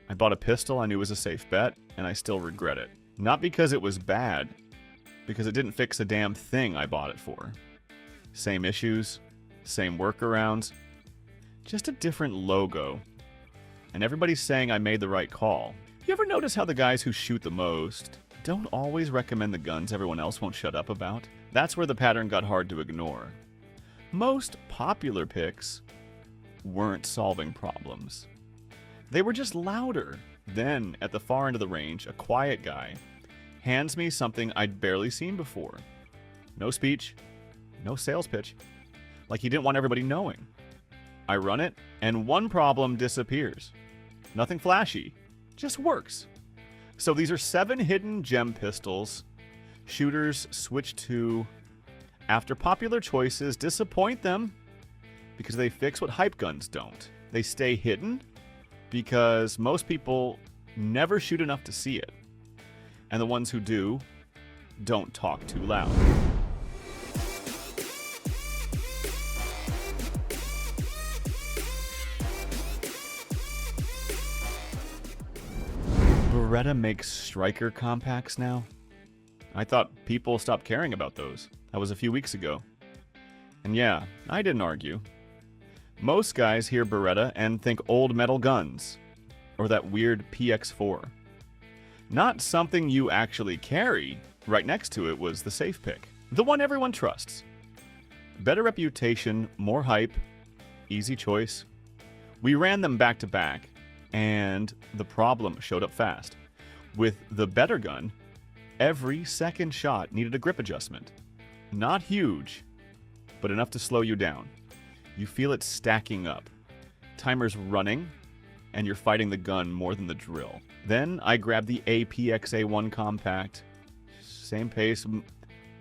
I bought a pistol I knew was a safe bet, and I still regret it. Not because it was bad, because it didn't fix a damn thing I bought it for. Same issues, same workarounds, just a different logo. And everybody's saying I made the right call. You ever notice how the guys who shoot the most don't always recommend the guns everyone else won't shut up about? That's where the pattern got hard to ignore. Most popular picks weren't solving problems. They were just louder. Then, at the far end of the range, a quiet guy hands me something I'd barely seen before. No speech, no sales pitch. Like he didn't want everybody knowing. I run it, and one problem disappears. Nothing flashy, just works. So these are 7 hidden gem pistols. Shooters switch to after popular choices disappoint them because they fix what hype guns don't. They stay hidden because most people never shoot enough to see it. And the ones who do don't talk too loud. Beretta makes striker compacts now? I thought people stopped caring about those. That was a few weeks ago. And yeah, I didn't argue. Most guys hear Beretta and think old metal guns, or that weird PX4. Not something you actually carry. Right next to it was the safe pick. The one everyone trusts. Better reputation, more hype, easy choice. We ran them back to back, and the problem showed up fast. With the better gun, every second shot needed a grip adjustment. Not huge, but enough to slow you down. You feel it stacking up. Timer's running, and you're fighting the gun more than the drill. Then I grabbed the APX A1 Compact. Same pace,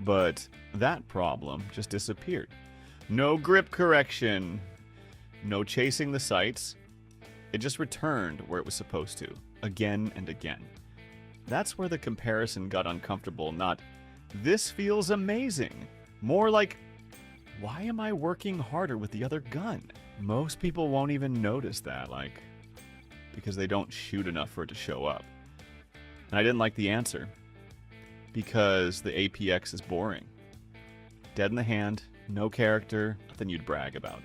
but that problem just disappeared. No grip correction. No chasing the sights. It just returned where it was supposed to, again and again. That's where the comparison got uncomfortable, not, this feels amazing. More like, why am I working harder with the other gun? Most people won't even notice that, because they don't shoot enough for it to show up. And I didn't like the answer, because the APX is boring. Dead in the hand, no character, nothing you'd brag about.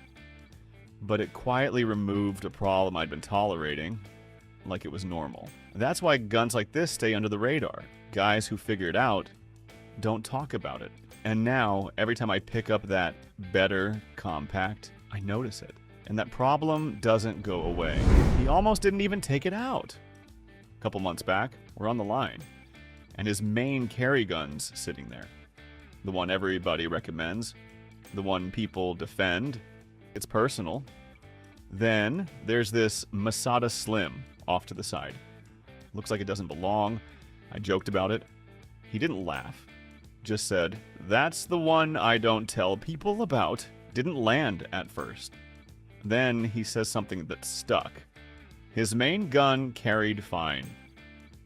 But it quietly removed a problem I'd been tolerating, like it was normal. That's why guns like this stay under the radar. Guys who figure it out don't talk about it. And now, every time I pick up that better compact, I notice it. And that problem doesn't go away. He almost didn't even take it out. A couple months back, we're on the line, and his main carry gun's sitting there. The one everybody recommends, the one people defend. It's personal. Then there's this Masada Slim off to the side. Looks like it doesn't belong. I joked about it. He didn't laugh. Just said, that's the one I don't tell people about. Didn't land at first. Then he says something that stuck. His main gun carried fine.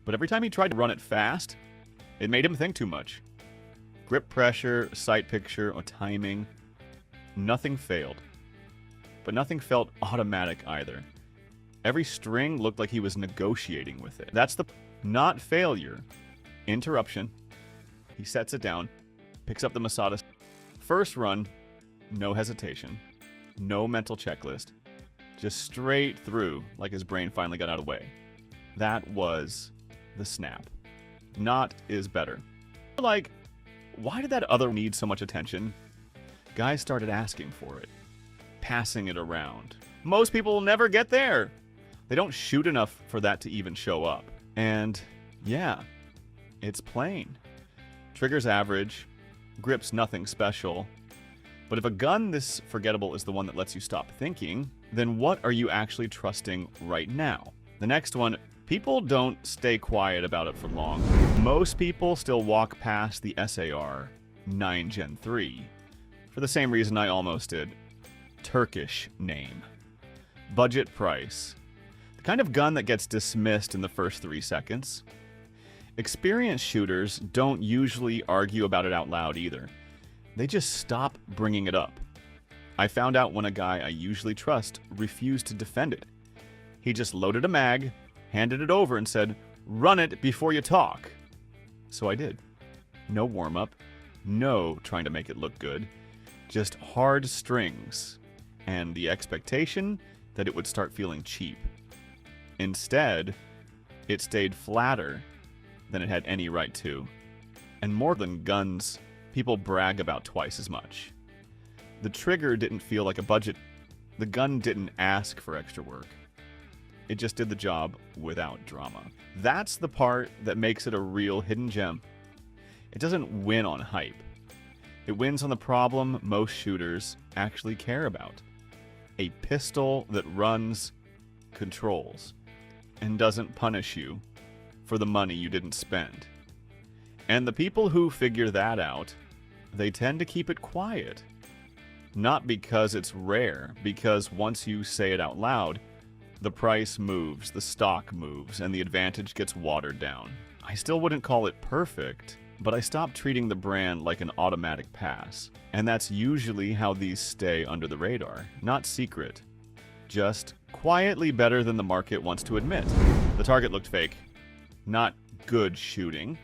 But every time he tried to run it fast, it made him think too much. Grip pressure, sight picture, or timing. Nothing failed. But nothing felt automatic either. Every string looked like he was negotiating with it. That's the not failure. Interruption. He sets it down, picks up the Masada. First run, no hesitation, no mental checklist, just straight through like his brain finally got out of the way. That was the snap. Not is better. Like, why did that other need so much attention? Guys started asking for it, passing it around. Most people will never get there. They don't shoot enough for that to even show up. And yeah, it's plain. Trigger's average, grip's nothing special. But if a gun this forgettable is the one that lets you stop thinking, then what are you actually trusting right now? The next one, people don't stay quiet about it for long. Most people still walk past the SAR9 Gen3 for the same reason I almost did. Turkish name. Budget price. The kind of gun that gets dismissed in the first 3 seconds. Experienced shooters don't usually argue about it out loud either. They just stop bringing it up. I found out when a guy I usually trust refused to defend it. He just loaded a mag, handed it over and said, "Run it before you talk." So I did. No warm-up, no trying to make it look good, just hard strings, and the expectation that it would start feeling cheap. Instead, it stayed flatter than it had any right to. And more than guns, people brag about twice as much. The trigger didn't feel like a budget. The gun didn't ask for extra work. It just did the job without drama. That's the part that makes it a real hidden gem. It doesn't win on hype. It wins on the problem most shooters actually care about. A pistol that runs, controls, and doesn't punish you for the money you didn't spend. And the people who figure that out, they tend to keep it quiet. Not because it's rare, because once you say it out loud, the price moves, the stock moves, and the advantage gets watered down. I still wouldn't call it perfect, but I stopped treating the brand like an automatic pass. And that's usually how these stay under the radar. Not secret, just quietly better than the market wants to admit. The target looked fake. Not good shooting.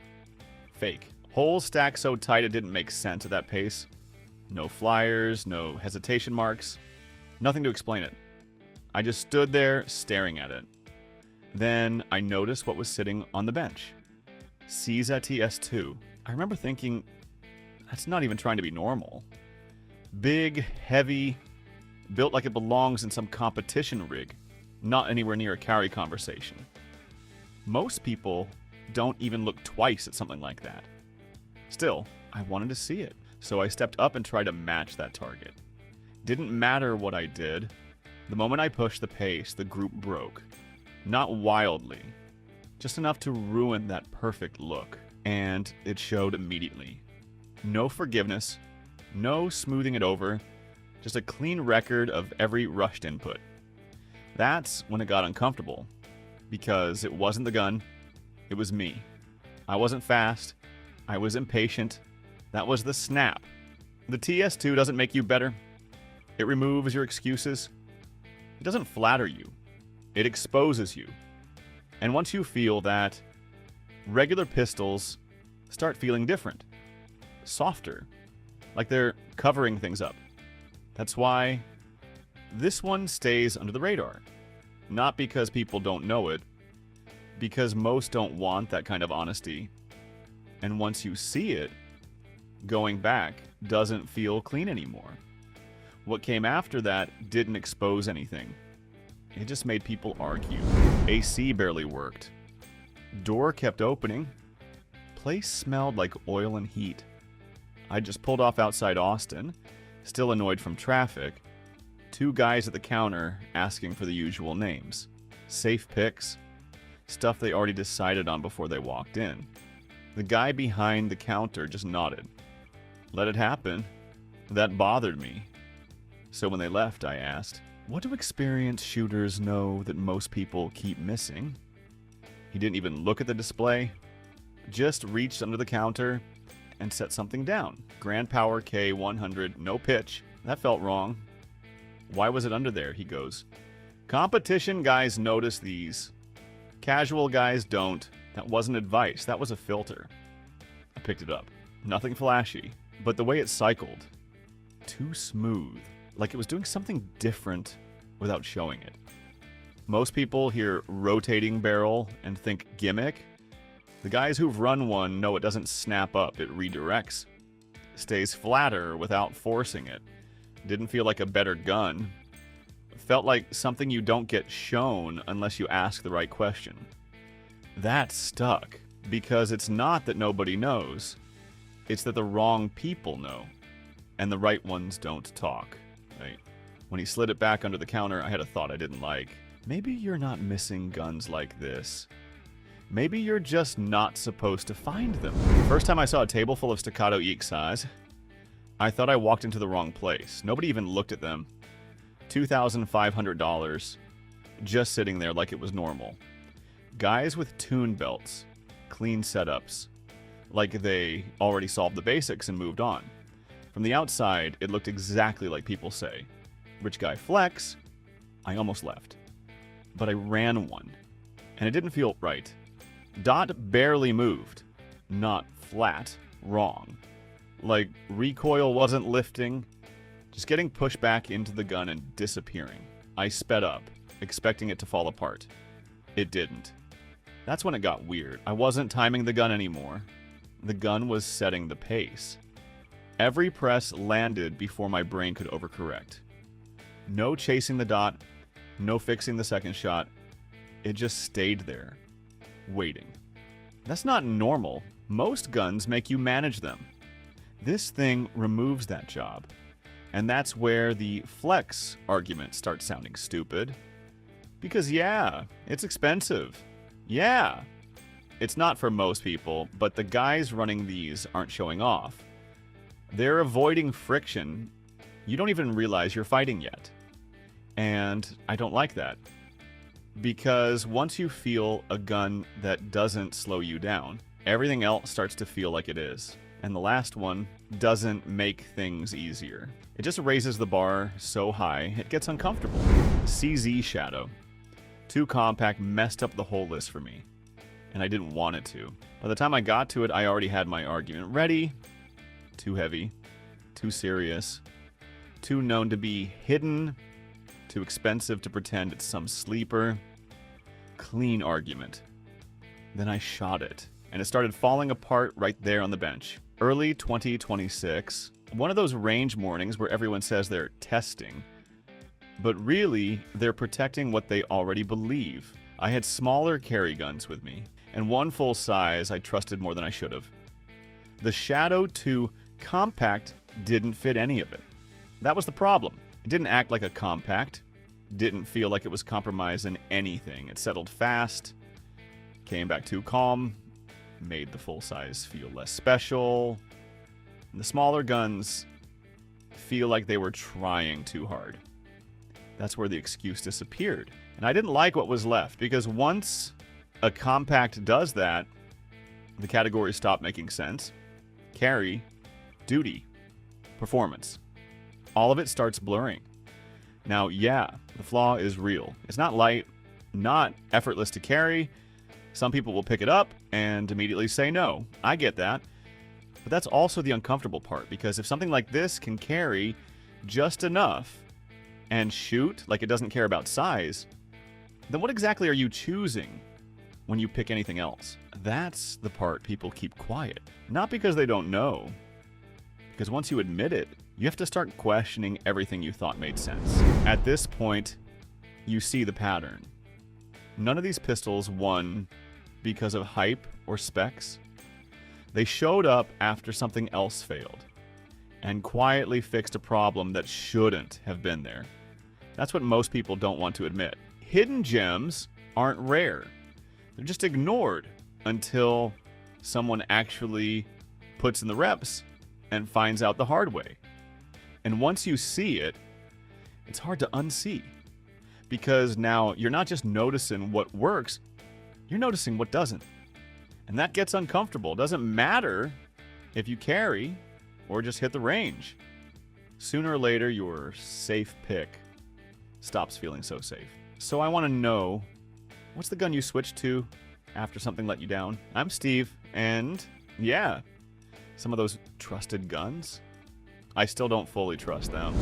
Fake. Holes stacked so tight it didn't make sense at that pace. No flyers, no hesitation marks. Nothing to explain it. I just stood there staring at it. Then I noticed what was sitting on the bench. CZT S2. I remember thinking, that's not even trying to be normal. Big, heavy, built like it belongs in some competition rig, not anywhere near a carry conversation. Most people don't even look twice at something like that. Still, I wanted to see it, so I stepped up and tried to match that target. Didn't matter what I did. The moment I pushed the pace, the group broke. Not wildly, just enough to ruin that perfect look. And it showed immediately. No forgiveness, no smoothing it over, just a clean record of every rushed input. That's when it got uncomfortable, because it wasn't the gun, it was me. I wasn't fast, I was impatient. That was the snap. The TS2 doesn't make you better. It removes your excuses. It doesn't flatter you. It exposes you. And once you feel that, regular pistols start feeling different. Softer. Like they're covering things up. That's why this one stays under the radar. Not because people don't know it, because most don't want that kind of honesty. And once you see it, going back doesn't feel clean anymore. What came after that didn't expose anything. It just made people argue. AC barely worked. Door kept opening. Place smelled like oil and heat. I just pulled off outside Austin, still annoyed from traffic. 2 guys at the counter asking for the usual names. Safe picks. Stuff they already decided on before they walked in. The guy behind the counter just nodded. Let it happen. That bothered me. So when they left, I asked, "What do experienced shooters know that most people keep missing?" He didn't even look at the display. Just reached under the counter and set something down. Grand Power K100, no pitch. That felt wrong. Why was it under there? He goes, "Competition guys notice these. Casual guys don't. That wasn't advice. That was a filter." I picked it up. Nothing flashy, but the way it cycled. Too smooth. Like it was doing something different without showing it. Most people hear rotating barrel and think gimmick. The guys who've run one know it doesn't snap up, it redirects. Stays flatter without forcing it. Didn't feel like a better gun. Felt like something you don't get shown unless you ask the right question. That stuck, because it's not that nobody knows. It's that the wrong people know, and the right ones don't talk. Right? When he slid it back under the counter, I had a thought I didn't like. Maybe you're not missing guns like this. Maybe you're just not supposed to find them. First time I saw a table full of Staccato XCs, I thought I walked into the wrong place. Nobody even looked at them. $2,500, just sitting there like it was normal. Guys with tune belts, clean setups, like they already solved the basics and moved on. From the outside, it looked exactly like people say. Rich guy flex. I almost left. But I ran one. and it didn't feel right. Dot barely moved. Not flat. Wrong. Like, recoil wasn't lifting. Just getting pushed back into the gun and disappearing. I sped up, expecting it to fall apart. It didn't. That's when it got weird. I wasn't timing the gun anymore. The gun was setting the pace. Every press landed before my brain could overcorrect. No chasing the dot, no fixing the second shot. It just stayed there, waiting. That's not normal. Most guns make you manage them. This thing removes that job. And that's where the flex argument starts sounding stupid. Because yeah, it's expensive. Yeah. It's not for most people, but the guys running these aren't showing off. They're avoiding friction. You don't even realize you're fighting yet. And I don't like that. Because once you feel a gun that doesn't slow you down, everything else starts to feel like it is. And the last one doesn't make things easier. It just raises the bar so high, it gets uncomfortable. CZ Shadow. Too compact messed up the whole list for me. And I didn't want it to. By the time I got to it, I already had my argument ready. Too heavy. Too serious. Too known to be hidden. Too expensive to pretend it's some sleeper. Clean argument. Then I shot it. And it started falling apart right there on the bench. Early 2026. One of those range mornings where everyone says they're testing. But really, they're protecting what they already believe. I had smaller carry guns with me. And one full size I trusted more than I should have. The Shadow 2 Compact didn't fit any of it. That was the problem. It didn't act like a compact. Didn't feel like it was compromising anything. It settled fast. Came back too calm. Made the full size feel less special. And the smaller guns feel like they were trying too hard. That's where the excuse disappeared. And I didn't like what was left, because once a compact does that, the categories stop making sense. Carry, duty, performance. All of it starts blurring. Now, yeah, the flaw is real. It's not light, not effortless to carry. Some people will pick it up and immediately say no. I get that. But that's also the uncomfortable part, because if something like this can carry just enough and shoot like it doesn't care about size, then what exactly are you choosing when you pick anything else? That's the part people keep quiet. Not because they don't know, because once you admit it, you have to start questioning everything you thought made sense. At this point, you see the pattern. None of these pistols won because of hype or specs. They showed up after something else failed and quietly fixed a problem that shouldn't have been there. That's what most people don't want to admit. Hidden gems aren't rare. They're just ignored until someone actually puts in the reps and finds out the hard way. And once you see it, it's hard to unsee. Because now you're not just noticing what works, you're noticing what doesn't. And that gets uncomfortable. It doesn't matter if you carry or just hit the range. Sooner or later, your safe pick stops feeling so safe. So I want to know, what's the gun you switched to after something let you down? I'm Steve, and yeah, some of those trusted guns, I still don't fully trust them.